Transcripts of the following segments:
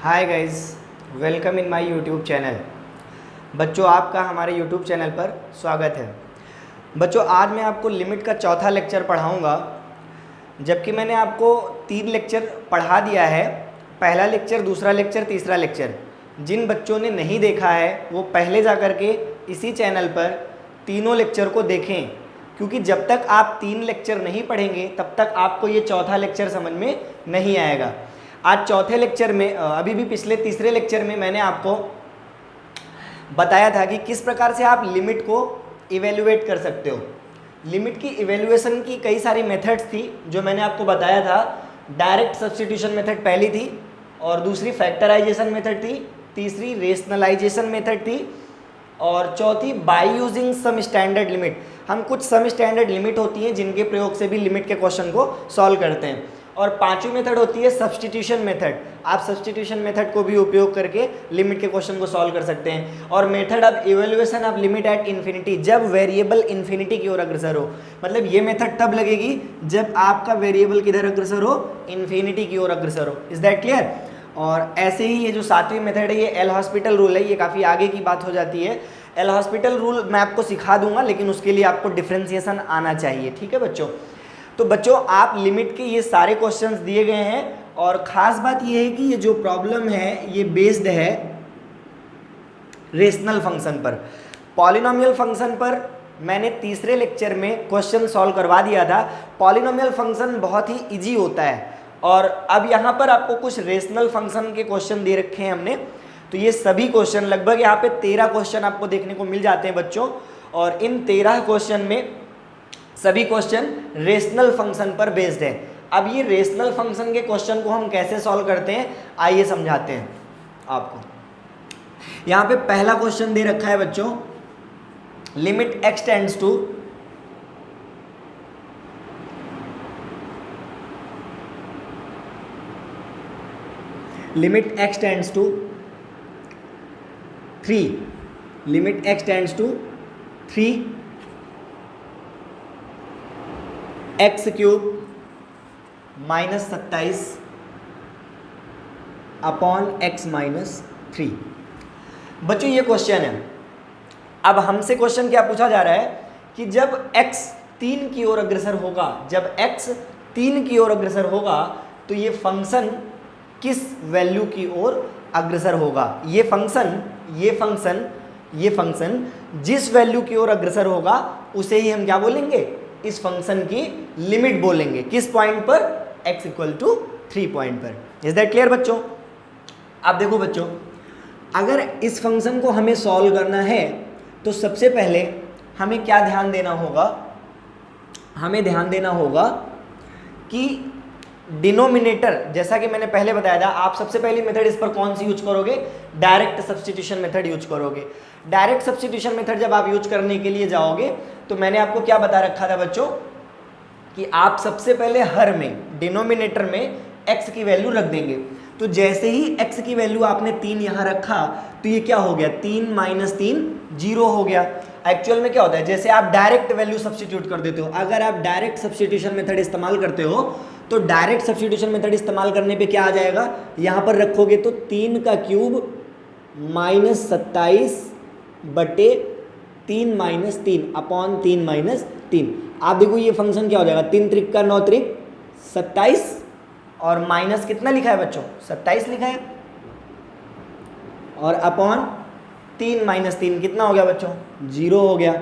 Hi guys, welcome in my YouTube channel. बच्चों, आपका हमारे यूट्यूब चैनल पर स्वागत है। बच्चों, आज मैं आपको लिमिट का चौथा लेक्चर पढ़ाऊंगा, जबकि मैंने आपको 3 लेक्चर पढ़ा दिया है। पहला लेक्चर, दूसरा लेक्चर, तीसरा लेक्चर। जिन बच्चों ने नहीं देखा है वो पहले जा कर के इसी चैनल पर तीनों लेक्चर को देखें, क्योंकि जब तक आप 3 लेक्चर नहीं पढ़ेंगे तब तक आपको ये चौथा लेक्चर समझ में नहीं आएगा। आज चौथे लेक्चर में, अभी भी पिछले तीसरे लेक्चर में मैंने आपको बताया था कि किस प्रकार से आप लिमिट को इवेल्युएट कर सकते हो। लिमिट की इवेल्युएशन की कई सारी मेथड्स थी जो मैंने आपको बताया था। डायरेक्ट सब्स्टिट्यूशन मेथड पहली थी, और दूसरी फैक्टराइजेशन मेथड थी, तीसरी रेशनलाइजेशन मेथड थी, और चौथी by using some standard limit. हम कुछ सम स्टैंडर्ड लिमिट होती हैं जिनके प्रयोग से भी लिमिट के क्वेश्चन को सॉल्व करते हैं। और पांचवी मेथड होती है सब्स्टिट्यूशन मेथड। आप सब्स्टिट्यूशन मेथड को भी उपयोग करके लिमिट के क्वेश्चन को सॉल्व कर सकते हैं। और method of evaluation of limit at infinity, जब वेरिएबल इन्फिनिटी की ओर अग्रसर हो। मतलब ये मेथड तब लगेगी जब आपका वेरिएबल किधर अग्रसर हो, इन्फिनिटी की ओर अग्रसर हो। Is that clear? और ऐसे ही ये जो सातवीं मेथड है, ये एल हॉस्पिटल रूल है। ये काफ़ी आगे की बात हो जाती है। एल हॉस्पिटल रूल मैं आपको सिखा दूंगा, लेकिन उसके लिए आपको डिफ्रेंसिएशन आना चाहिए। ठीक है बच्चों? तो बच्चों, आप लिमिट के ये सारे क्वेश्चंस दिए गए हैं, और ख़ास बात ये है कि ये जो प्रॉब्लम है ये बेस्ड है रेशनल फंक्शन पर। पॉलिनोमियल फंक्शन पर मैंने तीसरे लेक्चर में क्वेश्चन सॉल्व करवा दिया था। पॉलिनोमियल फंक्शन बहुत ही इजी होता है, और अब यहाँ पर आपको कुछ रेशनल फंक्शन के क्वेश्चन दे रखे हैं हमने। तो ये सभी क्वेश्चन, लगभग यहाँ पे 13 क्वेश्चन आपको देखने को मिल जाते हैं बच्चों, और इन 13 क्वेश्चन में सभी क्वेश्चन रेशनल फंक्शन पर बेस्ड है। अब ये रेशनल फंक्शन के क्वेश्चन को हम कैसे सॉल्व करते हैं, आइए समझाते हैं आपको। यहाँ पे पहला क्वेश्चन दे रखा है बच्चों, limit x tends to limit x tends to 3, limit x tends to 3 x cube minus 27 upon x minus 3। बच्चों, ये क्वेश्चन है। अब हमसे क्वेश्चन क्या पूछा जा रहा है कि जब x 3 की ओर अग्रसर होगा, जब x 3 की ओर अग्रसर होगा तो ये फंक्शन किस वैल्यू की ओर अग्रसर होगा। ये फंक्शन जिस वैल्यू की ओर अग्रसर होगा उसे ही हम क्या बोलेंगे, इस फंक्शन की लिमिट बोलेंगे। किस पॉइंट पर? x इक्वल टू 3 पॉइंट पर। इज दैट क्लियर बच्चों? अब देखो बच्चों, अगर इस फंक्शन को हमें सॉल्व करना है तो सबसे पहले हमें क्या ध्यान देना होगा, हमें ध्यान देना होगा कि डिनोमिनेटर, जैसा कि मैंने पहले बताया था, आप सबसे पहली मेथड इस पर कौन सी यूज करोगे, डायरेक्ट सब्स्टिट्यूशन मेथड यूज करोगे। डायरेक्ट सब्स्टिट्यूशन मेथड जब आप यूज करने के लिए जाओगे तो मैंने आपको क्या बता रखा था बच्चों कि आप सबसे पहले हर में, डिनोमिनेटर में x की वैल्यू रख देंगे। तो जैसे ही x की वैल्यू आपने 3 यहाँ रखा तो ये क्या हो गया, 3 माइनस 3 0 हो गया। एक्चुअल में क्या होता है, जैसे आप डायरेक्ट वैल्यू सब्स्टिट्यूट कर देते हो। अगर आप डायरेक्ट सब्स्टिट्यूशन मेथड इस्तेमाल करते हो तो डायरेक्ट सब्स्टिट्यूशन मेथड इस्तेमाल करने पे क्या आ जाएगा, यहाँ पर रखोगे तो 3 का क्यूब माइनस 27 बटे 3 माइनस 3 अपॉन 3 माइनस 3। आप देखो ये फंक्शन क्या हो जाएगा, 3 त्रिक का 9 त्रिक 27, और माइनस कितना लिखा है बच्चों, 27 लिखा है, और अपॉन 3 माइनस 3 कितना हो गया बच्चों, 0 हो गया।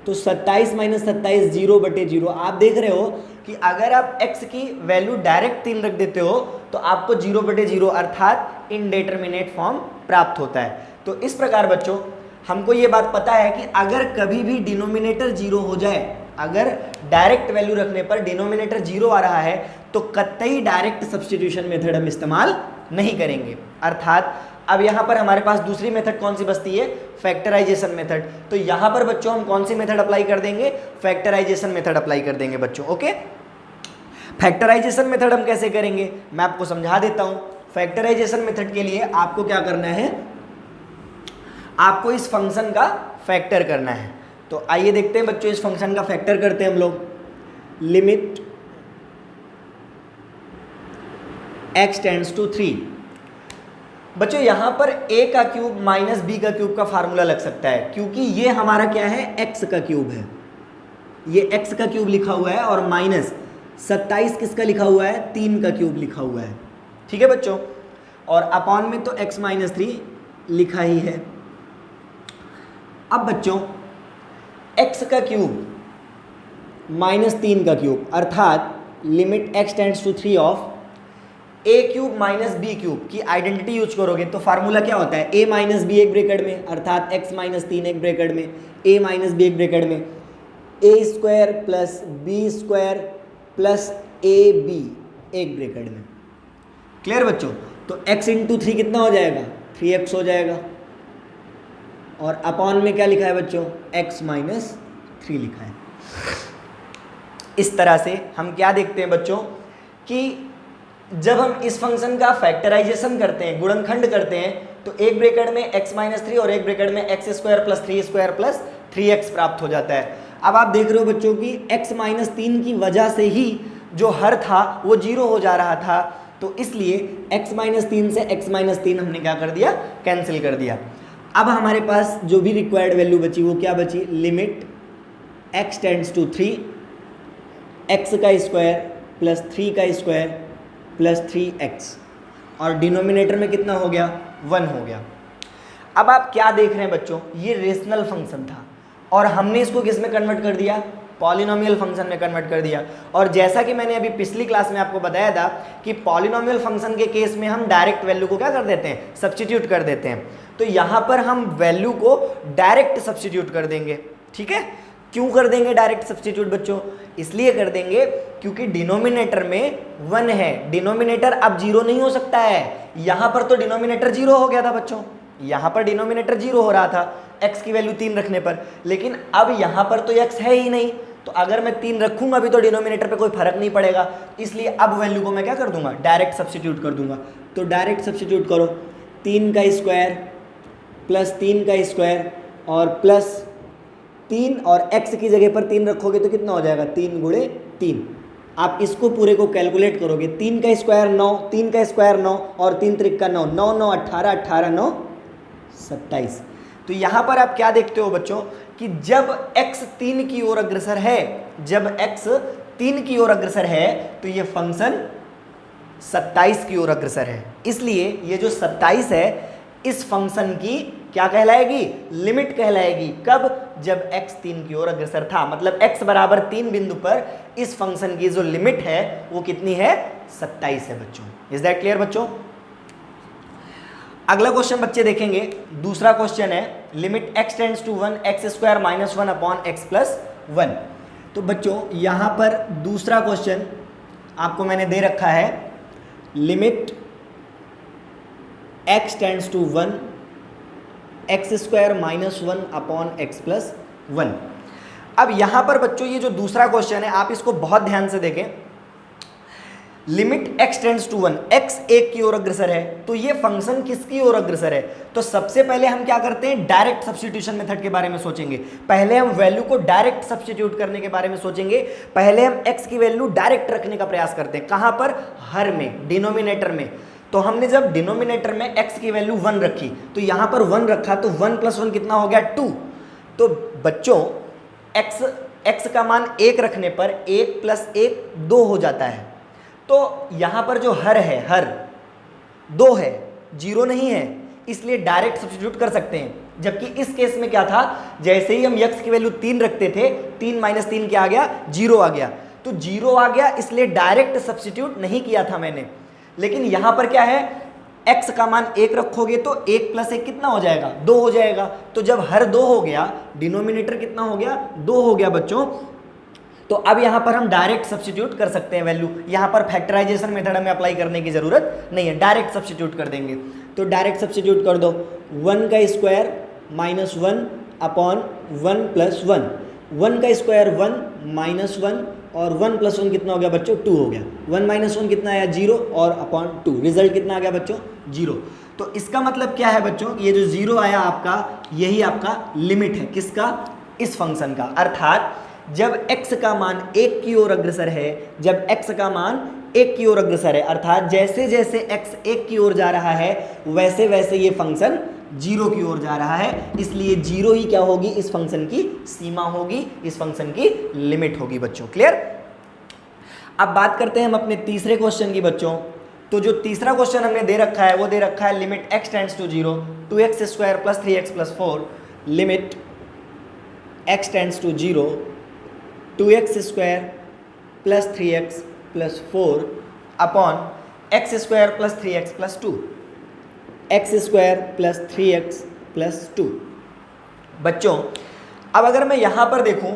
तो 27 माइनस 27 0 बटे 0। आप देख रहे हो कि अगर आप x की वैल्यू डायरेक्ट 3 रख देते हो तो आपको 0 बटे 0 अर्थात इनडेटरमिनेट फॉर्म प्राप्त होता है। तो इस प्रकार बच्चों, हमको ये बात पता है कि अगर कभी भी डिनोमिनेटर 0 हो जाए, अगर डायरेक्ट वैल्यू रखने पर डिनोमिनेटर 0 आ रहा है तो कतई डायरेक्ट सब्स्टिट्यूशन मेथड हम इस्तेमाल नहीं करेंगे। अर्थात अब यहाँ पर हमारे पास दूसरी मेथड कौन सी बचती है, फैक्टराइजेशन मेथड। तो यहाँ पर बच्चों हम कौन सी मेथड अप्लाई कर देंगे, फैक्टराइजेशन मेथड अप्लाई कर देंगे बच्चों। ओके, फैक्टराइजेशन मेथड हम कैसे करेंगे मैं आपको समझा देता हूँ। फैक्टराइजेशन मेथड के लिए आपको क्या करना है, आपको इस फंक्शन का फैक्टर करना है। तो आइए देखते हैं बच्चों, इस फंक्शन का फैक्टर करते हैं हम लोग। लिमिट x टेंड्स टू 3, बच्चों यहाँ पर a का क्यूब माइनस b का क्यूब का फार्मूला लग सकता है, क्योंकि ये हमारा क्या है, x का क्यूब है, ये x का क्यूब लिखा हुआ है, और माइनस 27 किसका लिखा हुआ है, 3 का क्यूब लिखा हुआ है। ठीक है बच्चों, और अपॉन में तो x माइनस 3 लिखा ही है। अब बच्चों x का क्यूब माइनस 3 का क्यूब, अर्थात limit x tends to 3 of a cube minus B cube की आइडेंटिटी यूज करोगे तो फार्मूला क्या होता है, a माइनस बी एक ब्रैकेट में, अर्थात x माइनस 3 एक ब्रैकेट में, a माइनस बी एक ब्रैकेट में, a square plus B square plus A B एक ब्रैकेट में। क्लियर बच्चों, तो x इंटू 3 कितना हो जाएगा, 3x हो जाएगा, और अपॉन में क्या लिखा है बच्चों, x माइनस 3 लिखा है। इस तरह से हम क्या देखते हैं बच्चों कि जब हम इस फंक्शन का फैक्टराइजेशन करते हैं, गुणनखंड करते हैं, तो एक ब्रैकेट में x माइनस 3 और एक ब्रैकेट में x square plus 3 square plus 3x प्राप्त हो जाता है। अब आप देख रहे हो बच्चों कि x माइनस 3 की वजह से ही जो हर था वो 0 हो जा रहा था, तो इसलिए x माइनस 3 से x माइनस 3 हमने क्या कर दिया, कैंसिल कर दिया। अब हमारे पास जो भी रिक्वायर्ड वैल्यू बची वो क्या बची, limit x tends to 3 x का स्क्वायर प्लस 3 का स्क्वायर प्लस 3x, और डिनोमिनेटर में कितना हो गया, 1 हो गया। अब आप क्या देख रहे हैं बच्चों, ये रेशनल फंक्शन था और हमने इसको किस में कन्वर्ट कर दिया, पॉलिनोमियल फंक्शन में कन्वर्ट कर दिया। और जैसा कि मैंने अभी पिछली क्लास में आपको बताया था कि पॉलिनोमियल फंक्शन के केस में हम डायरेक्ट वैल्यू को क्या कर देते हैं, सब्स्टिट्यूट कर देते हैं। तो यहाँ पर हम वैल्यू को डायरेक्ट सब्स्टिट्यूट कर देंगे। ठीक है, क्यों कर देंगे डायरेक्ट सब्स्टिट्यूट बच्चों, इसलिए कर देंगे क्योंकि डिनोमिनेटर में 1 है, डिनोमिनेटर अब 0 नहीं हो सकता है। यहाँ पर तो डिनोमिनेटर 0 हो गया था बच्चों, यहाँ पर डिनोमिनेटर 0 हो रहा था x की वैल्यू 3 रखने पर, लेकिन अब यहाँ पर तो x है ही नहीं, तो अगर मैं 3 रखूंगा भी तो डिनोमिनेटर पे कोई फर्क नहीं पड़ेगा, इसलिए अब वैल्यू को मैं क्या कर दूंगा, डायरेक्ट सब्स्टिट्यूट कर दूंगा। तो डायरेक्ट सब्स्टिट्यूट करो, 3 का स्क्वायर प्लस 3 का स्क्वायर और प्लस 3, और x की जगह पर 3 रखोगे तो कितना हो जाएगा, 3 गुणे 3। आप इसको पूरे को कैलकुलेट करोगे, 3 का स्क्वायर 9, 3 का स्क्वायर 9 और 3 त्रिक 9, 9 9 18, 18 9 27। तो यहाँ पर आप क्या देखते हो बच्चों कि जब x 3 की ओर अग्रसर है, जब x 3 की ओर अग्रसर है तो ये फंक्शन 27 की ओर अग्रसर है, इसलिए ये जो 27 है इस फंक्शन की क्या कहलाएगी, लिमिट कहलाएगी। कब, जब x 3 की ओर अग्रसर था, मतलब x बराबर 3 बिंदु पर इस फंक्शन की जो लिमिट है वो कितनी है, 27 है बच्चों। इज दैट क्लियर बच्चों। अगला क्वेश्चन बच्चे देखेंगे, दूसरा क्वेश्चन है limit x tends to 1 x square minus 1 upon x plus 1। तो बच्चों यहाँ पर दूसरा क्वेश्चन आपको मैंने दे रखा है, limit x tends to 1 x square minus 1 upon x plus 1। अब यहां पर बच्चों ये जो दूसरा क्वेश्चन है आप इसको बहुत ध्यान से देखें, limit x tends to 1, x 1 की ओर अग्रसर है, तो ये फंक्शन किसकी ओर अग्रसर है। तो सबसे पहले हम क्या करते हैं, डायरेक्ट सब्स्टिट्यूशन मेथड के बारे में सोचेंगे। पहले हम वैल्यू को डायरेक्ट सब्स्टिट्यूट करने के बारे में सोचेंगे। पहले हम x की वैल्यू डायरेक्ट रखने का प्रयास करते हैं, कहां पर, हर में, डिनोमिनेटर में। तो हमने जब डिनोमिनेटर में x की वैल्यू 1 रखी तो यहाँ पर 1 रखा, तो 1 प्लस 1 कितना हो गया, 2। तो बच्चों x का मान 1 रखने पर 1 प्लस 1 2 हो जाता है। तो यहाँ पर जो हर है, हर 2 है, 0 नहीं है, इसलिए डायरेक्ट सब्स्टिट्यूट कर सकते हैं। जबकि इस केस में क्या था, जैसे ही हम x की वैल्यू 3 रखते थे, 3 माइनस 3 क्या आ गया, 0 आ गया। तो 0 आ गया, इसलिए डायरेक्ट सब्स्टिट्यूट नहीं किया था मैंने। लेकिन यहां पर क्या है, x का मान 1 रखोगे तो 1 प्लस 1 कितना हो जाएगा, 2 हो जाएगा। तो जब हर 2 हो गया, डिनोमिनेटर कितना हो गया, 2 हो गया बच्चों। तो अब यहां पर हम डायरेक्ट सब्स्टिट्यूट कर सकते हैं वैल्यू, यहां पर फैक्टराइजेशन मेथड हमें अप्लाई करने की जरूरत नहीं है, डायरेक्ट सब्स्टिट्यूट कर देंगे। तो डायरेक्ट सब्स्टिट्यूट कर दो, 1 का स्क्वायर माइनस 1 अपॉन 1 प्लस 1, 1 का स्क्वायर 1 माइनस 1 और 1 प्लस 1 कितना हो गया बच्चों, 2 हो गया। 1 माइनस 1 कितना आया, 0 और अपॉन 2, रिजल्ट कितना आ गया बच्चों, 0। तो इसका मतलब क्या है बच्चों, ये जो 0 आया आपका, यही आपका लिमिट है, किसका, इस फंक्शन का। अर्थात जब x का मान 1 की ओर अग्रसर है, जब x का मान 1 की ओर अग्रसर है, अर्थात जैसे जैसे x 1 की ओर जा रहा है वैसे वैसे ये फंक्शन 0 की ओर जा रहा है, इसलिए 0 ही क्या होगी, इस फंक्शन की सीमा होगी, इस फंक्शन की लिमिट होगी बच्चों। क्लियर। अब बात करते हैं हम अपने तीसरे क्वेश्चन की बच्चों। तो जो तीसरा क्वेश्चन हमने दे रखा है वो दे रखा है limit x tends to 0 2x square plus 3x plus 4, limit x tends to 0 2x square plus 3x plus 4 upon x square plus 3x plus 2, x square plus 3x plus 2। बच्चों अब अगर मैं यहाँ पर देखूँ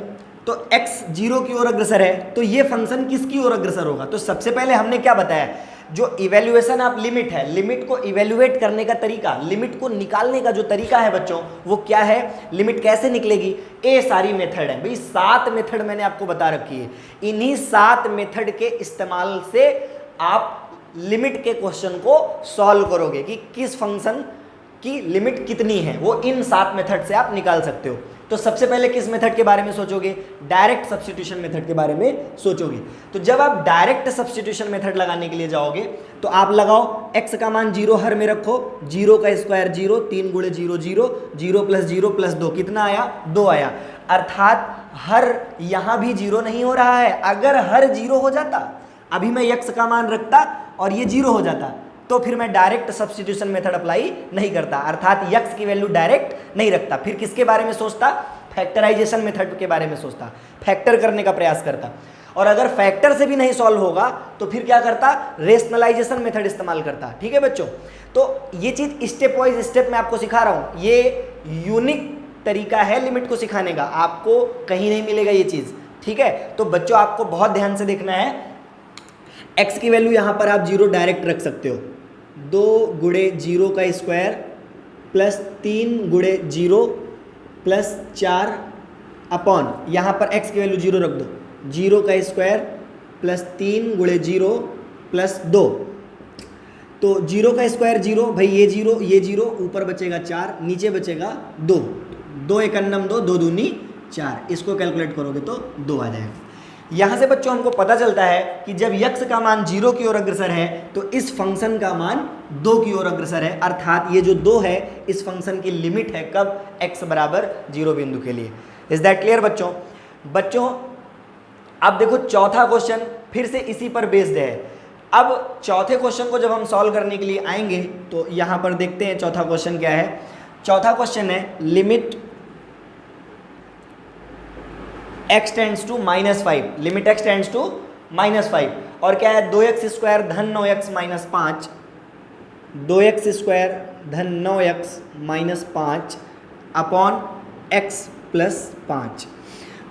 तो x 0 की ओर अग्रसर है, तो ये फंक्शन किसकी ओर अग्रसर होगा। तो सबसे पहले हमने क्या बताया, जो इवेल्युएशन ऑफ लिमिट है, लिमिट को इवेल्युएट करने का तरीका, लिमिट को निकालने का जो तरीका है बच्चों वो क्या है, लिमिट कैसे निकलेगी, ये सारी मेथड है भाई। 7 मेथड मैंने आपको बता रखी है, इन्हीं 7 मेथड के इस्तेमाल से आप लिमिट के क्वेश्चन को सॉल्व करोगे कि किस फंक्शन की लिमिट कितनी है, वो इन 7 मेथड से आप निकाल सकते हो। तो सबसे पहले किस मेथड के बारे में सोचोगे, डायरेक्ट सब्स्टिट्यूशन मेथड के बारे में सोचोगे। तो जब आप डायरेक्ट सब्स्टिट्यूशन मेथड लगाने के लिए जाओगे तो आप लगाओ x का मान 0 हर में रखो, 0 का स्क्वायर 0, 3 गुणे 0 0, 0 प्लस 2 कितना आया, 2 आया। अर्थात हर यहाँ भी 0 नहीं हो रहा है, अगर हर 0 हो जाता, अभी मैं x का मान रखता और ये 0 हो जाता तो फिर मैं डायरेक्ट सब्स्टिट्यूशन मेथड अप्लाई नहीं करता, अर्थात x की वैल्यू डायरेक्ट नहीं रखता। फिर किसके बारे में सोचता, फैक्टराइजेशन मेथड के बारे में सोचता, फैक्टर करने का प्रयास करता। और अगर फैक्टर से भी नहीं सॉल्व होगा तो फिर क्या करता, रेशनलाइजेशन मेथड इस्तेमाल करता। ठीक है बच्चों, तो ये चीज़ स्टेप वाइज स्टेप मैं आपको सिखा रहा हूँ, ये यूनिक तरीका है लिमिट को सिखाने का, आपको कहीं नहीं मिलेगा ये चीज़। ठीक है, तो बच्चों आपको बहुत ध्यान से देखना है, x की वैल्यू यहाँ पर आप 0 डायरेक्ट रख सकते हो, 2 गुणे 0 का स्क्वायर प्लस 3 गुणे 0 प्लस 4 अपॉन यहाँ पर x की वैल्यू 0 रख दो, 0 का स्क्वायर प्लस 3 गुणे 0 प्लस 2। तो 0 का स्क्वायर 0, भाई ये 0, ऊपर बचेगा 4, नीचे बचेगा 2, 2 एकन्नम 2, 2 दूनी 4, इसको कैलकुलेट करोगे तो 2 आ जाएगा। यहाँ से बच्चों हमको पता चलता है कि जब x का मान 0 की ओर अग्रसर है तो इस फंक्शन का मान 2 की ओर अग्रसर है, अर्थात ये जो 2 है इस फंक्शन की लिमिट है कब, x बराबर 0 बिंदु के लिए। इज दैट क्लियर बच्चों। बच्चों अब देखो चौथा क्वेश्चन फिर से इसी पर बेस्ड है। अब चौथे क्वेश्चन को जब हम सॉल्व करने के लिए आएंगे तो यहाँ पर देखते हैं चौथा क्वेश्चन क्या है। चौथा क्वेश्चन है limit x tends to -5, limit x tends to -5, और क्या है 2x स्क्वायर धन 9x माइनस 5, 2x स्क्वायर धन 9x minus 5 upon x plus 5।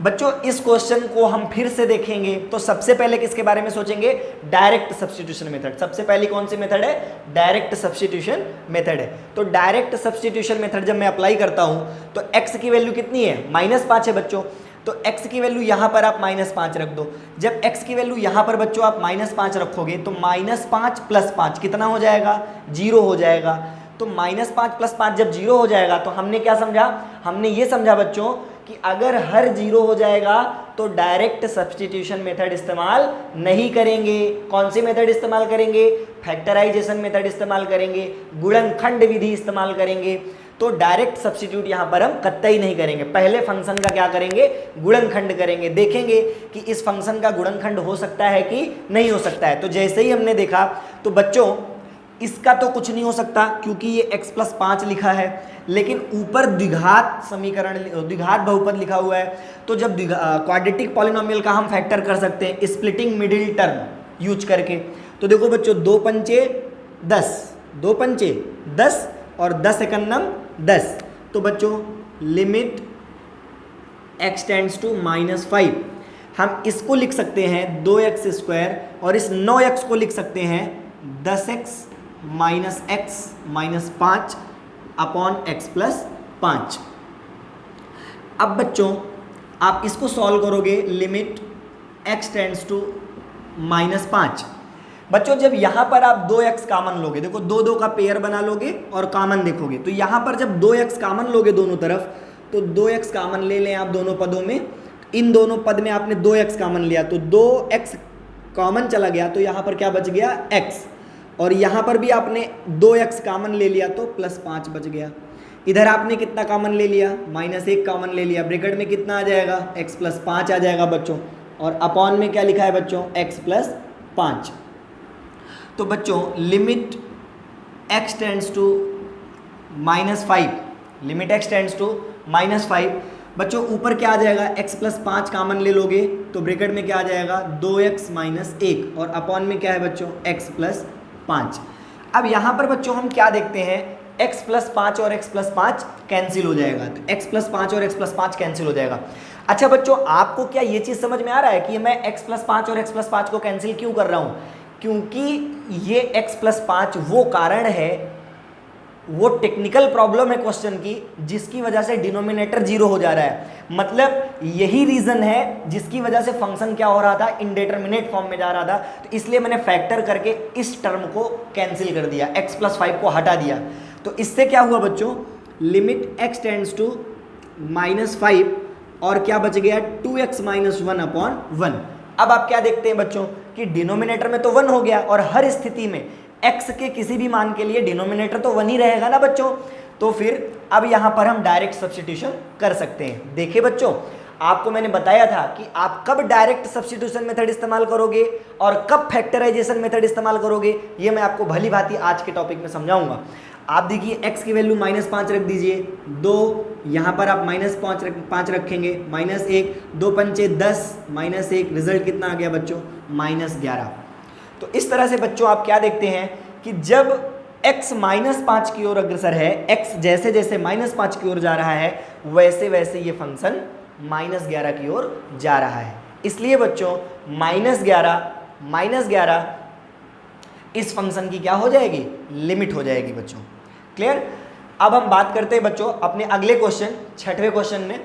बच्चों इस क्वेश्चन को हम फिर से देखेंगे तो सबसे पहले किसके बारे में सोचेंगे, डायरेक्ट सब्स्टिट्यूशन मेथड। सबसे पहली कौन सी मेथड है, डायरेक्ट सब्स्टिट्यूशन मेथड है। तो डायरेक्ट सब्स्टिट्यूशन मेथड जब मैं अप्लाई करता हूं तो x की वैल्यू कितनी है, -5 है बच्चों, तो x की वैल्यू यहाँ पर आप -5 रख दो। जब x की वैल्यू यहाँ पर बच्चों आप -5 रखोगे तो -5 प्लस 5 कितना हो जाएगा, 0 हो जाएगा। तो -5 प्लस 5 जब 0 हो जाएगा तो हमने क्या समझा, हमने ये समझा बच्चों कि अगर हर 0 हो जाएगा तो डायरेक्ट सब्स्टिट्यूशन मेथड इस्तेमाल नहीं करेंगे। कौन सी मेथड इस्तेमाल करेंगे, फैक्टराइजेशन मेथड इस्तेमाल करेंगे, गुणनखंड विधि इस्तेमाल करेंगे। तो डायरेक्ट सब्स्टिट्यूट यहाँ पर हम कतई नहीं करेंगे, पहले फंक्शन का क्या करेंगे, गुणनखंड करेंगे, देखेंगे कि इस फंक्शन का गुणनखंड हो सकता है कि नहीं हो सकता है। तो जैसे ही हमने देखा तो बच्चों इसका तो कुछ नहीं हो सकता क्योंकि ये x प्लस 5 लिखा है, लेकिन ऊपर द्विघात समीकरण, द्विघात बहुपद लिखा हुआ है। तो जब क्वाड्रेटिक पॉलिनोमियल का हम फैक्टर कर सकते हैं स्प्लिटिंग मिडिल टर्म यूज करके। तो देखो बच्चों 2 पंचे 10, 2 पंचे 10 और 10 एकन्नम 10। तो बच्चों लिमिट x टेंड्स टू -5, हम इसको लिख सकते हैं 2x स्क्वायर और इस 9x को लिख सकते हैं 10x minus x minus 5 upon x plus 5। अब बच्चों आप इसको सॉल्व करोगे, लिमिट x टेंड्स टू -5। बच्चों जब यहाँ पर आप 2x कामन लोगे, देखो 2 का पेयर बना लोगे और कामन देखोगे, तो यहाँ पर जब 2x कामन लोगे दोनों तरफ तो 2x कामन ले लें आप दोनों पदों में, इन दोनों पद में आपने 2x कॉमन लिया तो 2x कॉमन चला गया तो यहाँ पर क्या बच गया x, और यहाँ पर भी आपने 2x कॉमन ले लिया तो +5 बच गया। इधर आपने कितना कॉमन ले लिया, -1 कॉमन ले लिया, ब्रैकेट में कितना आ जाएगा x + 5 आ जाएगा बच्चों, और अपॉन में क्या लिखा है बच्चों x + 5। तो बच्चों limit x tends to -5, limit x tends to -5, बच्चों ऊपर क्या आ जाएगा x + 5 कॉमन ले लोगे तो ब्रैकेट में क्या आ जाएगा 2x - 1, और अपॉन में क्या है बच्चों x + 5। अब यहाँ पर बच्चों हम क्या देखते हैं, x + 5 और x + 5 कैंसिल हो जाएगा, तो x + 5 और x + 5 कैंसिल हो जाएगा। अच्छा बच्चों आपको क्या ये चीज़ समझ में आ रहा है कि मैं x + 5 और x + 5 को कैंसिल क्यों कर रहा हूँ, क्योंकि ये x + 5 वो कारण है, वो टेक्निकल प्रॉब्लम है क्वेश्चन की जिसकी वजह से डिनोमिनेटर 0 हो जा रहा है। मतलब यही रीजन है जिसकी वजह से फंक्शन क्या हो रहा था, इंडेटरमिनेट फॉर्म में जा रहा था, तो इसलिए मैंने फैक्टर करके इस टर्म को कैंसिल कर दिया, x + 5 को हटा दिया। तो इससे क्या हुआ बच्चों, लिमिट x टेंड्स टू -5 और क्या बच गया 2x - 1/1। अब आप क्या देखते हैं बच्चों कि डिनोमिनेटर में तो 1 हो गया, और हर स्थिति में x के किसी भी मान के लिए डिनोमिनेटर तो 1 ही रहेगा ना बच्चों, तो फिर अब यहाँ पर हम डायरेक्ट सब्स्टिट्यूशन कर सकते हैं। देखिए बच्चों आपको मैंने बताया था कि आप कब डायरेक्ट सब्स्टिट्यूशन मेथड इस्तेमाल करोगे और कब फैक्टराइजेशन मेथड इस्तेमाल करोगे, ये मैं आपको भली भांति आज के टॉपिक में समझाऊंगा। आप देखिए x की वैल्यू -5 रख दीजिए, 2 यहाँ पर आप -5 रखेंगे, -1, 2 पंचे 10, -1, रिजल्ट कितना आ गया बच्चों -11। तो इस तरह से बच्चों आप क्या देखते हैं कि जब x -5 की ओर अग्रसर है, x जैसे जैसे -5 की ओर जा रहा है वैसे वैसे ये फंक्शन -11 की ओर जा रहा है। इसलिए बच्चों -11 इस फंक्शन की क्या हो जाएगी, लिमिट हो जाएगी बच्चों। क्लियर। अब हम बात करते हैं बच्चों अपने अगले क्वेश्चन, 6वें क्वेश्चन में।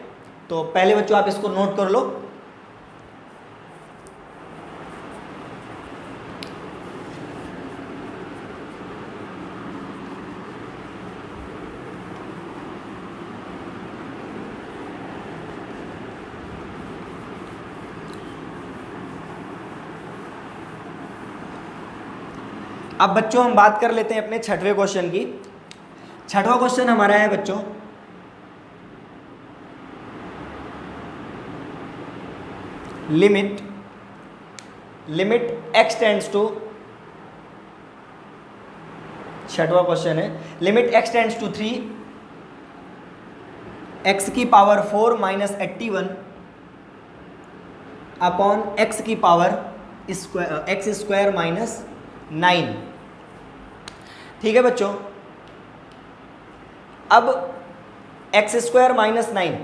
तो पहले बच्चों आप इसको नोट कर लो। अब बच्चों हम बात कर लेते हैं अपने 6वें क्वेश्चन की। 6वां क्वेश्चन हमारा है बच्चों, लिमिट x टेंड्स टू, 6वां क्वेश्चन है, limit x tends to 3 x की पावर 4 - 81 अपॉन x की पावर x² - 9। ठीक है बच्चों। अब x² - 9,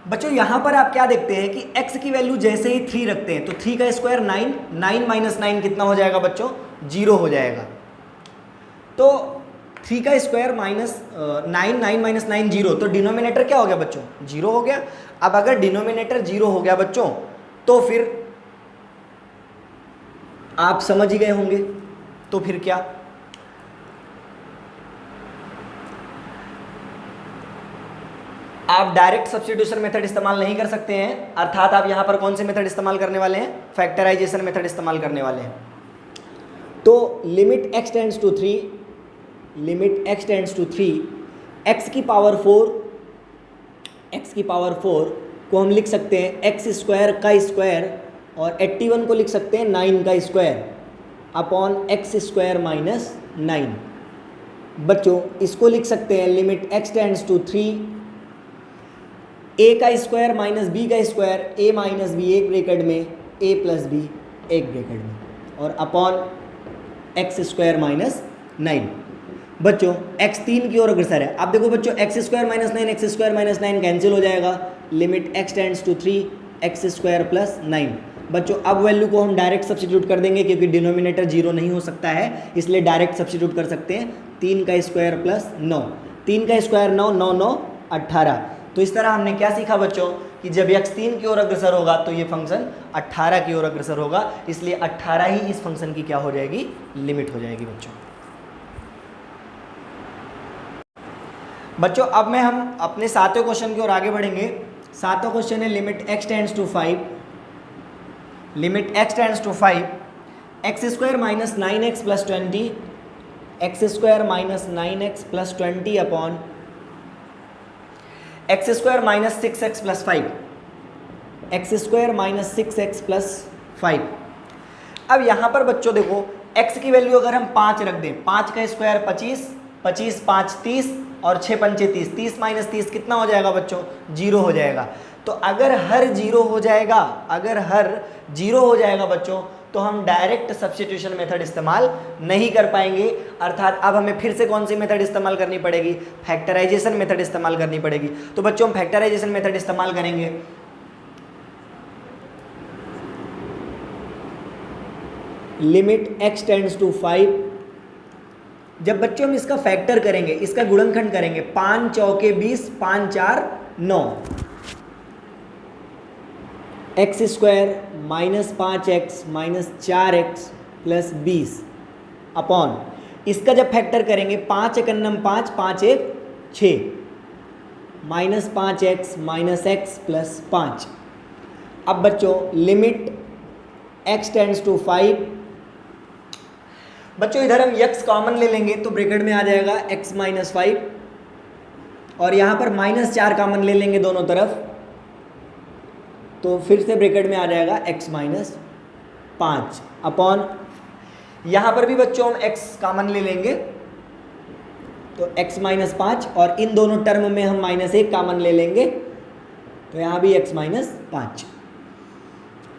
बच्चों यहां पर आप क्या देखते हैं कि x की वैल्यू जैसे ही 3 रखते हैं तो 3 का स्क्वायर 9, 9 - 9 कितना हो जाएगा बच्चों 0 हो जाएगा। तो 3 का स्क्वायर -9, 9 - 9 0, तो डिनोमिनेटर क्या हो गया बच्चों 0 हो गया। अब अगर डिनोमिनेटर 0 हो गया बच्चों तो फिर आप समझ ही गए होंगे, तो फिर क्या, आप डायरेक्ट सब्स्टिट्यूशन मेथड इस्तेमाल नहीं कर सकते हैं, अर्थात आप यहां पर कौन से मेथड इस्तेमाल करने वाले हैं, फैक्टराइजेशन मेथड इस्तेमाल करने वाले हैं। तो limit x tends to 3, limit x tends to 3, x की पावर 4 को हम लिख सकते हैं x² का स्क्वायर, और 81 को लिख सकते हैं 9 का स्क्वायर अपॉन x² - 9। बच्चों इसको लिख सकते हैं limit x tends to 3, a का स्क्वायर माइनस b का स्क्वायर, a माइनस b एक ब्रैकेट में, a प्लस b एक ब्रैकेट में, और अपॉन x² - 9। बच्चों x 3 की ओर अग्रसर है। अब देखो बच्चों x² - 9 x² - 9 कैंसिल हो जाएगा, limit x tends to 3 x² + 9। बच्चों अब वैल्यू को हम डायरेक्ट सब्स्टिट्यूट कर देंगे क्योंकि डिनोमिनेटर 0 नहीं हो सकता है, इसलिए डायरेक्ट सब्स्टिट्यूट कर सकते हैं। 3 का स्क्वायर + 9, 3 का स्क्वायर 9, 9 9 18। तो इस तरह हमने क्या सीखा बच्चों कि जब x 3 की ओर अग्रसर होगा तो ये फंक्शन 18 की ओर अग्रसर होगा, इसलिए 18 ही इस फंक्शन की क्या हो जाएगी, लिमिट हो जाएगी बच्चों। बच्चों अब हम अपने 7वें क्वेश्चन की ओर आगे बढ़ेंगे। सातवां क्वेश्चन है limit x tends to 5, limit x tends to 5 x square minus 9x plus 20, x square minus 9x plus 20 upon x square minus 6x plus 5, x square minus 6x plus 5। अब यहाँ पर बच्चों देखो x की value अगर हम 5 रख दें, 5 का स्क्वायर 25, 25 5 30 और 6 पंचे 30, 30 माइनस 30 कितना हो जाएगा बच्चों? 0 हो जाएगा। तो अगर हर 0 हो जाएगा, अगर हर 0 हो जाएगा बच्चों, तो हम डायरेक्ट सब्स्टिट्यूशन मेथड इस्तेमाल नहीं कर पाएंगे। अर्थात अब हमें फिर से कौन सी मेथड इस्तेमाल करनी पड़ेगी? फैक्टराइजेशन मेथड इस्तेमाल करनी पड़ेगी। तो बच्चों हम फैक्टराइजेशन मेथड इस्तेमाल करेंगे। लिमिट x टेंड्स टू 5, जब बच्चों हम इसका फैक्टर करेंगे, इसका गुणनखंड करेंगे, 5 चौके 20, 5 4 9, x square minus 5x minus 4x plus 20 upon इसका जब फैक्टर करेंगे 5 1 5, 5 1 6 minus 5x minus x plus 5। अब बच्चों लिमिट x टेंड्स टू 5, बच्चों इधर हम x कॉमन ले लेंगे तो ब्रैकेट में आ जाएगा x माइनस 5, और यहाँ पर माइनस 4 कॉमन ले लेंगे दोनों तरफ, तो फिर से ब्रैकेट में आ जाएगा x माइनस 5 अपॉन यहाँ पर भी बच्चों हम x कॉमन ले लेंगे तो x माइनस 5, और इन दोनों टर्म में हम माइनस 1 कॉमन ले लेंगे तो यहाँ भी x माइनस 5।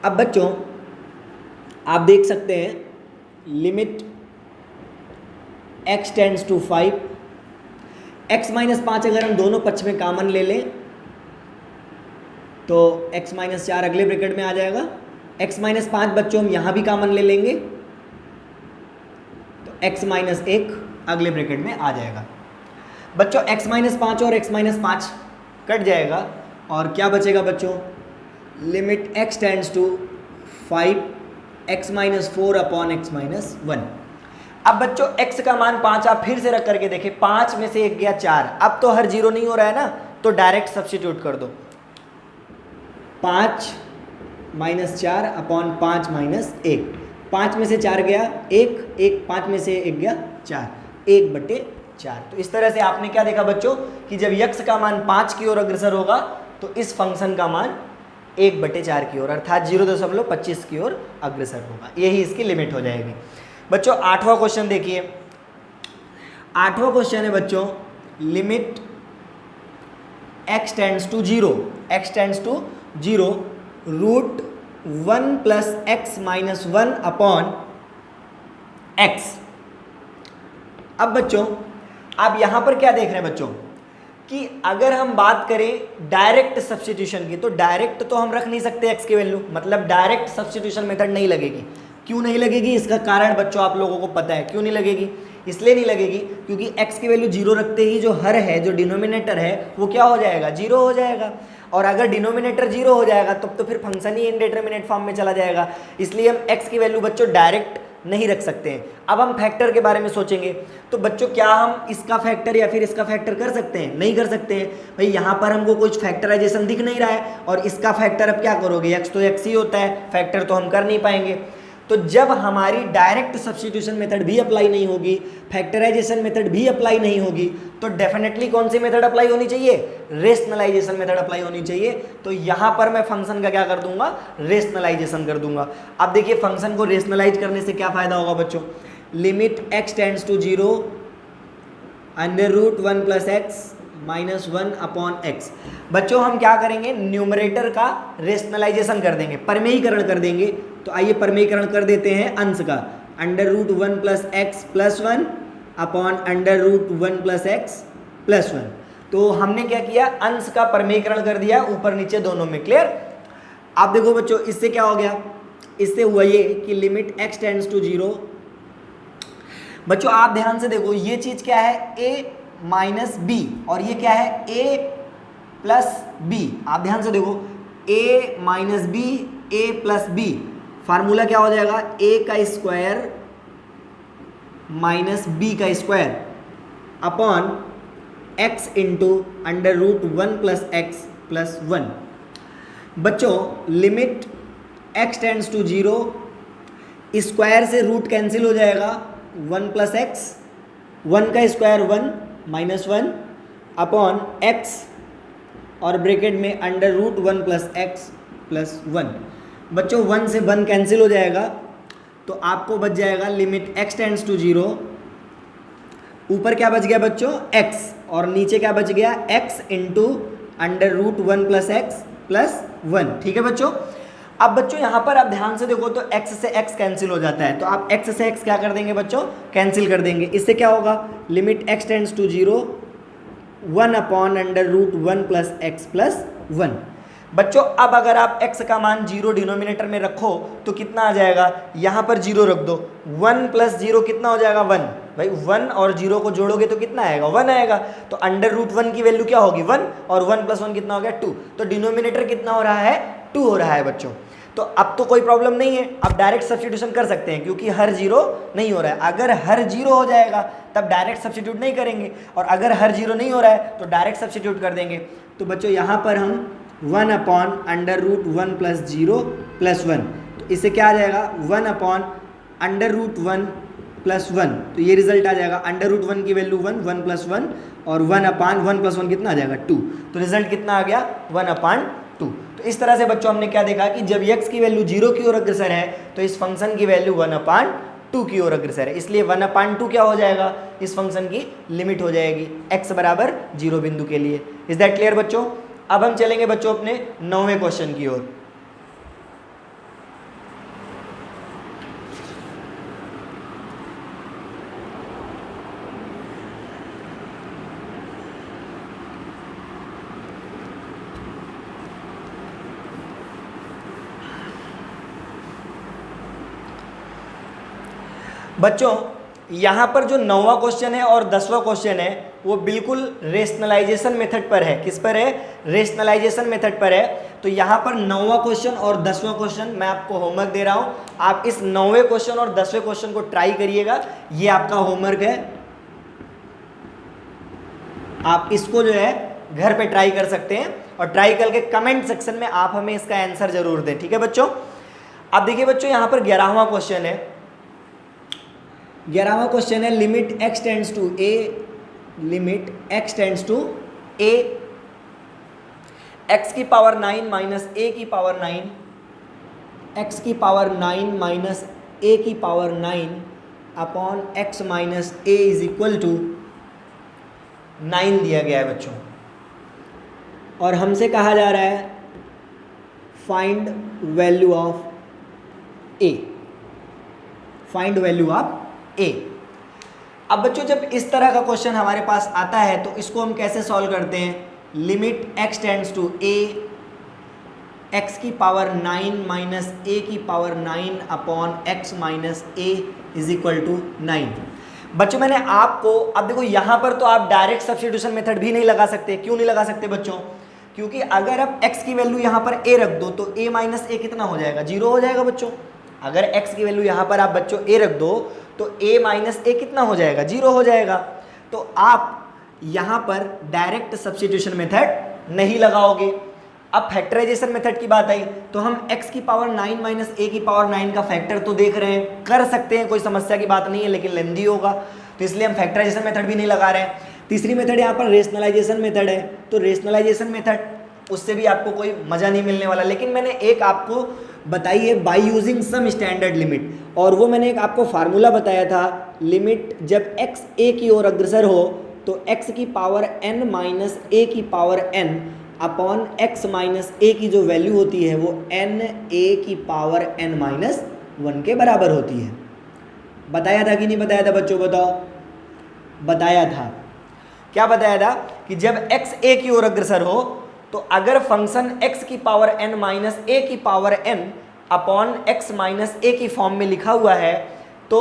अब बच्चों आप देख सकते हैं limit x tends to 5, x minus 5 अगर हम दोनों पक्ष में कॉमन ले लें तो x माइनस 4 अगले ब्रैकेट में आ जाएगा, x माइनस 5 बच्चों हम यहाँ भी कॉमन ले लेंगे तो x माइनस 1 अगले ब्रैकेट में आ जाएगा। बच्चों x माइनस 5 और x माइनस 5 कट जाएगा और क्या बचेगा बच्चों? Limit x tends to 5 x minus 4 upon x minus 1। अब बच्चों x का मान 5 आप फिर से रख करके देखें, 5 में से 1 गया 4, अब तो हर 0 नहीं हो रहा है ना, तो डायरेक्ट सब्स्टिट्यूट कर दो, 5 माइनस 4 अपॉन 5 माइनस 1, 5 में से 4 गया 1, 1 5 में से 1 गया 4, 1/4। तो इस तरह से आपने क्या देखा बच्चों कि जब x का मान 5 की ओर अग्रसर होगा तो इस फंक्शन का मान 1/4 की ओर अर्थात 0.25 की ओर अग्रसर होगा, यही इसकी लिमिट हो जाएगी। बच्चों 8वां क्वेश्चन देखिए, 8वां क्वेश्चन है बच्चों limit x tends to 0, x tends to 0 root 1 plus x minus 1 upon x। अब बच्चों आप यहां पर क्या देख रहे हैं बच्चों कि अगर हम बात करें डायरेक्ट सब्स्टिट्यूशन की, तो डायरेक्ट तो हम रख नहीं सकते x की वैल्यू, मतलब डायरेक्ट सब्स्टिट्यूशन मेथड नहीं लगेगी। क्यों नहीं लगेगी? इसका कारण बच्चों आप लोगों को पता है क्यों नहीं लगेगी। इसलिए नहीं लगेगी क्योंकि x की वैल्यू 0 रखते ही जो हर है, जो डिनोमिनेटर है, वो क्या हो जाएगा? 0 हो जाएगा। और अगर डिनोमिनेटर 0 हो जाएगा तब तो फिर फंक्शन ही इनडिटरमिनेट फॉर्म में चला जाएगा। इसलिए हम x की वैल्यू बच्चों डायरेक्ट नहीं रख सकते हैं। अब हम फैक्टर के बारे में सोचेंगे तो बच्चों क्या हम इसका फैक्टर या फिर इसका फैक्टर कर सकते हैं? नहीं कर सकते हैं भाई, यहाँ पर हमको कुछ फैक्टराइजेशन दिख नहीं रहा है और इसका फैक्टर अब क्या करोगे? x तो x ही होता है, फैक्टर तो हम कर नहीं पाएंगे। तो जब हमारी डायरेक्ट सब्स्टिट्यूशन मेथड भी अप्लाई नहीं होगी, फैक्टराइजेशन मेथड भी अप्लाई नहीं होगी, तो डेफिनेटली कौन सी मेथड अप्लाई होनी चाहिए? रेशनलाइजेशन मेथड अप्लाई होनी चाहिए। तो यहाँ पर मैं फंक्शन का क्या कर दूंगा? रेशनलाइजेशन कर दूंगा। अब देखिए फंक्शन को रेशनलाइज करने से क्या फायदा होगा बच्चों? Limit x tends to 0 under root 1 plus x minus 1 upon x. बच्चों हम क्या करेंगे? न्यूमरेटर का रेशनलाइजेशन कर देंगे, परमेयीकरण कर देंगे। तो आइए परमेयीकरण कर देते हैं अंश का, under root 1 plus x plus 1 upon under root 1 plus x plus 1। तो हमने क्या किया? अंश का परमेयीकरण कर दिया ऊपर नीचे दोनों में। क्लियर? आप देखो बच्चों इससे क्या हो गया? इससे हुआ ये कि लिमिट x टेंड्स टू 0। बच्चों आप ध्यान से देखो, ये चीज क्या है? a माइनस बी, और ये क्या है? a plus b. आप ध्यान से देखो, a minus b, a plus b, formula क्या हो जाएगा? a का स्क्वायर माइनस b का square upon x into under root 1 plus x plus 1। बच्चों limit x tends to 0, square से रूट कैंसिल हो जाएगा, 1 प्लस एक्स, 1 का स्क्वायर 1 माइनस 1 अपॉन x और ब्रैकेट में under root 1 plus x plus 1। बच्चों 1 से 1 कैंसिल हो जाएगा तो आपको बच जाएगा लिमिट x टेंड्स टू 0, ऊपर क्या बच गया बच्चों x, और नीचे क्या बच गया x into under root 1 plus x plus 1। ठीक है बच्चों। अब बच्चों यहाँ पर आप ध्यान से देखो तो x से x कैंसिल हो जाता है, तो आप x से x क्या कर देंगे बच्चों, कैंसिल कर देंगे। इससे क्या होगा, limit x tends to 0, 1 upon under root 1 plus x plus 1। बच्चों अब अगर आप x का मान 0 डिनोमिनेटर में रखो तो कितना आ जाएगा, यहाँ पर 0 रख दो, 1 प्लस 0 कितना हो जाएगा 1। भाई 1 और 0 को जोड़ोगे तो कितना आएगा 1 आएगा, तो अंडर रूट 1 की वैल्यू क्या होगी 1, और 1 प्लस 1 कितना हो गया 2, तो डिनोमिनेटर कितना हो रहा है 2 हो रहा है बच्चों। तो अब तो कोई प्रॉब्लम नहीं है, आप डायरेक्ट सब्स्टिट्यूशन कर सकते हैं क्योंकि हर 0 नहीं हो रहा है। अगर हर 0 हो जाएगा तब डायरेक्ट सब्स्टिट्यूट नहीं करेंगे, और अगर हर 0 नहीं हो रहा है तो डायरेक्ट सब्स्टिट्यूट कर देंगे। तो बच्चों यहाँ पर हम 1 upon under root 1 plus 0 plus 1, तो इससे क्या आ जाएगा 1 अपॉन अंडर रूट 1 प्लस 1, तो ये रिजल्ट आ जाएगा अंडर रूट 1 की वैल्यू 1, 1 प्लस 1 और 1 अपान 1 प्लस 1 कितना आ जाएगा 2, तो रिजल्ट कितना आ गया 1 अपान 2। तो इस तरह से बच्चों हमने क्या देखा कि जब x की वैल्यू 0 की ओर अग्रसर है तो इस फंक्शन की वैल्यू 1 अपान 2 की ओर अग्रसर है, इसलिए 1 अपान 2 क्या हो जाएगा, इस फंक्शन की लिमिट हो जाएगी x बराबर 0 बिंदु के लिए। इज दैट क्लियर बच्चों। अब हम चलेंगे बच्चों अपने 9वें क्वेश्चन की ओर। बच्चों यहाँ पर जो 9वां क्वेश्चन है और 10वां क्वेश्चन है वो बिल्कुल रेशनलाइजेशन मेथड पर है। किस पर है, रेशनलाइजेशन मेथड पर है। तो यहाँ पर 9वां क्वेश्चन और 10वां क्वेश्चन मैं आपको होमवर्क दे रहा हूँ, आप इस 9वें क्वेश्चन और 10वें क्वेश्चन को ट्राई करिएगा, ये आपका होमवर्क है, आप इसको जो है घर पे ट्राई कर सकते हैं, और ट्राई करके कमेंट सेक्शन में आप हमें इसका आंसर जरूर दें। ठीक है बच्चों। अब देखिए बच्चों यहाँ पर 11वां क्वेश्चन है, 11वां क्वेश्चन है limit x tends to a, limit x tends to a, x की पावर 9 माइनस a की पावर 9, x की पावर 9 माइनस a की power 9 upon x minus a is equal to 9 दिया गया है बच्चों, और हमसे कहा जा रहा है find value of a, find value of a। अब बच्चों जब इस तरह का क्वेश्चन हमारे पास आता है तो इसको हम कैसे सॉल्व करते हैं, limit x tends to a, x की पावर 9 माइनस a की power 9 upon x minus a is equal to 9। बच्चों मैंने आपको, अब देखो यहाँ पर तो आप डायरेक्ट सब्स्टिट्यूशन मेथड भी नहीं लगा सकते। क्यों नहीं लगा सकते बच्चों, क्योंकि अगर आप x की वैल्यू यहाँ पर a रख दो तो a माइनस a कितना हो जाएगा 0 हो जाएगा बच्चों। अगर x की वैल्यू यहाँ पर आप बच्चों a रख दो तो a माइनस a कितना हो जाएगा 0 हो जाएगा। तो आप यहाँ पर डायरेक्ट सब्स्टिट्यूशन मेथड नहीं लगाओगे। अब फैक्टराइजेशन मेथड की बात आई तो हम x की पावर 9 माइनस a की पावर 9 का फैक्टर तो देख रहे हैं, कर सकते हैं, कोई समस्या की बात नहीं है, लेकिन लेंदी होगा, तो इसलिए हम फैक्टराइजेशन मेथड भी नहीं लगा रहे हैं। तीसरी मेथड यहाँ पर रेशनलाइजेशन मेथड है, तो रेशनलाइजेशन मेथड उससे भी आपको कोई मज़ा नहीं मिलने वाला। लेकिन मैंने एक आपको बताई है by using some standard limit, और वो मैंने एक आपको फार्मूला बताया था, लिमिट जब x a की ओर अग्रसर हो तो x की पावर n माइनस a की power n upon x minus a की जो वैल्यू होती है वो n a की पावर n माइनस 1 के बराबर होती है। बताया था कि नहीं बताया था बच्चों, बताओ। बताया था। क्या बताया था कि जब x a की ओर अग्रसर हो तो अगर फंक्शन x की पावर n माइनस a की power n upon x minus a की फॉर्म में लिखा हुआ है तो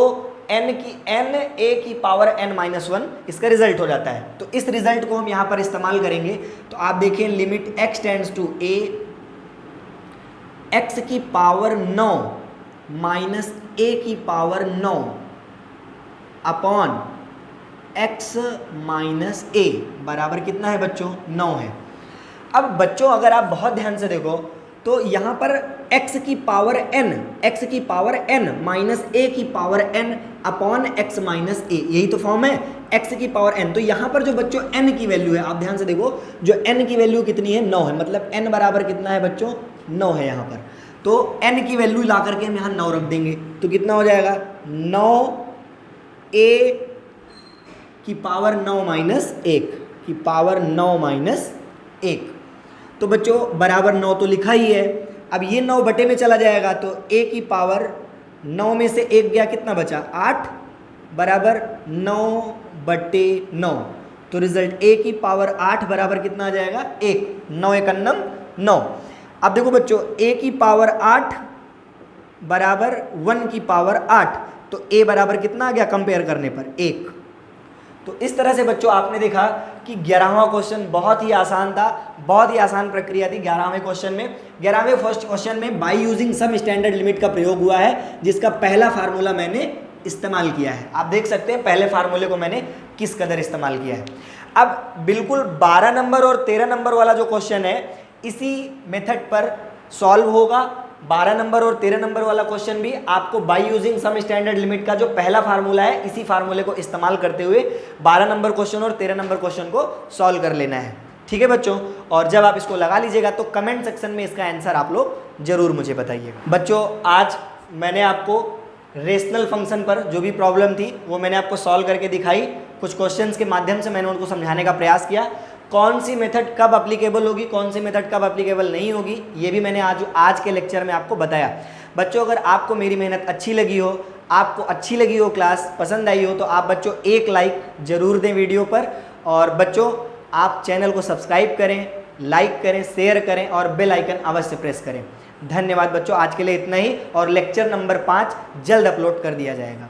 n a की पावर n माइनस 1 इसका रिजल्ट हो जाता है। तो इस रिजल्ट को हम यहाँ पर इस्तेमाल करेंगे। तो आप देखिए limit x tends to a, x की पावर 9 माइनस a की power 9 upon x minus a बराबर कितना है बच्चों 9 है। अब बच्चों अगर आप बहुत ध्यान से देखो तो यहाँ पर x की पावर n माइनस a की power n upon x minus a, यही तो फॉर्म है x की पावर n। तो यहाँ पर जो बच्चों n की वैल्यू है, आप ध्यान से देखो, जो n की वैल्यू कितनी है, 9 है, मतलब n बराबर कितना है बच्चों, 9 है यहाँ पर। तो n की वैल्यू ला करके हम यहाँ 9 रख देंगे तो कितना हो जाएगा, 9a की पावर 9 माइनस 1 की पावर 9 माइनस 1। तो बच्चों बराबर 9 तो लिखा ही है। अब ये 9 बटे में चला जाएगा तो a की पावर 9 में से 1 गया, कितना बचा, 8 बराबर 9 बटे 9। तो रिजल्ट a की पावर 8 बराबर कितना आ जाएगा, 1, 9 एक अन्नम 9। अब देखो बच्चों a की पावर 8 बराबर 1 की पावर 8, तो a बराबर कितना आ गया कंपेयर करने पर, 1। तो इस तरह से बच्चों आपने देखा कि 11वां क्वेश्चन बहुत ही आसान था, बहुत ही आसान प्रक्रिया थी 11वें क्वेश्चन में। 11वें फर्स्ट क्वेश्चन में by using some standard limit का प्रयोग हुआ है, जिसका पहला फार्मूला मैंने इस्तेमाल किया है। आप देख सकते हैं पहले फार्मूले को मैंने किस कदर इस्तेमाल किया है। अब बिल्कुल 12 नंबर और 13 नंबर वाला जो क्वेश्चन है इसी मेथड पर सॉल्व होगा। 12 नंबर और 13 नंबर वाला क्वेश्चन भी आपको by using some standard limit का जो पहला फार्मूला है, इसी फार्मूले को इस्तेमाल करते हुए 12 नंबर क्वेश्चन और 13 नंबर क्वेश्चन को सॉल्व कर लेना है। ठीक है बच्चों, और जब आप इसको लगा लीजिएगा तो कमेंट सेक्शन में इसका आंसर आप लोग जरूर मुझे बताइएगा। बच्चों आज मैंने आपको रेशनल फंक्शन पर जो भी प्रॉब्लम थी वो मैंने आपको सॉल्व करके दिखाई। कुछ क्वेश्चंस के माध्यम से मैंने उनको समझाने का प्रयास किया। कौन सी मेथड कब अप्लीकेबल होगी, कौन सी मेथड कब अप्लीकेबल नहीं होगी, ये भी मैंने आज के लेक्चर में आपको बताया। बच्चों अगर आपको मेरी मेहनत अच्छी लगी हो, आपको अच्छी लगी हो, क्लास पसंद आई हो, तो आप बच्चों एक लाइक ज़रूर दें वीडियो पर। और बच्चों आप चैनल को सब्सक्राइब करें, लाइक करें, शेयर करें और बेल आइकन अवश्य प्रेस करें। धन्यवाद बच्चों, आज के लिए इतना ही, और लेक्चर नंबर 5 जल्द अपलोड कर दिया जाएगा।